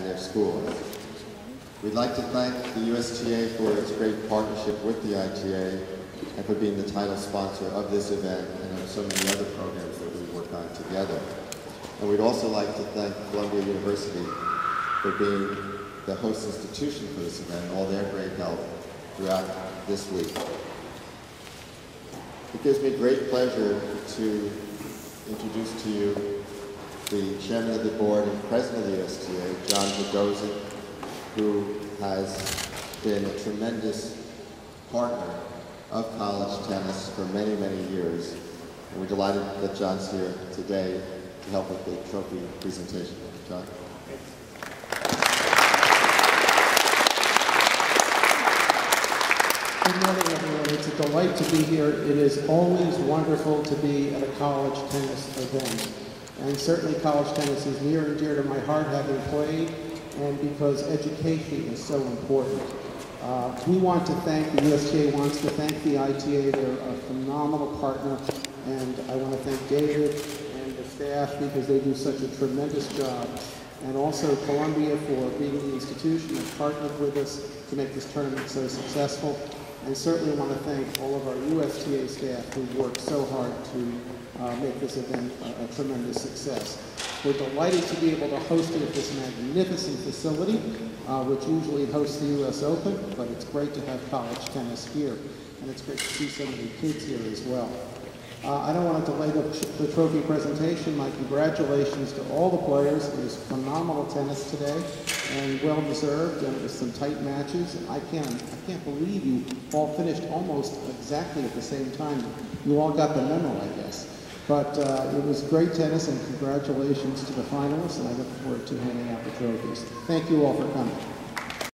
their schools. We'd like to thank the USTA for its great partnership with the ITA and for being the title sponsor of this event and of so many other programs that we work on together. And we'd also like to thank Columbia University for being the host institution for this event and all their great help throughout this week. It gives me great pleasure to introduce to you the Chairman of the Board and President of the USTA, John Bogosian, who has been a tremendous partner of college tennis for many, many years. And we're delighted that John's here today to help with the trophy presentation. John? Good morning, everyone. It's a delight to be here. It is always wonderful to be at a college tennis event. And certainly college tennis is near and dear to my heart, having played, and because education is so important. We want to thank, the USTA wants to thank the ITA. They're a phenomenal partner. And I want to thank David and the staff because they do such a tremendous job. And also Columbia for being the institution that partnered with us to make this tournament so successful. And certainly want to thank all of our USTA staff who worked so hard to make this event a tremendous success. We're delighted to be able to host it at this magnificent facility, which usually hosts the US Open, but it's great to have college tennis here. And it's great to see so many kids here as well. I don't want to delay the trophy presentation. My congratulations to all the players. It was phenomenal tennis today and well deserved, and it was some tight matches. And I can't believe you all finished almost exactly at the same time. You all got the memo, I guess. But it was great tennis, and congratulations to the finalists, and I look forward to handing out the trophies. Thank you all for coming.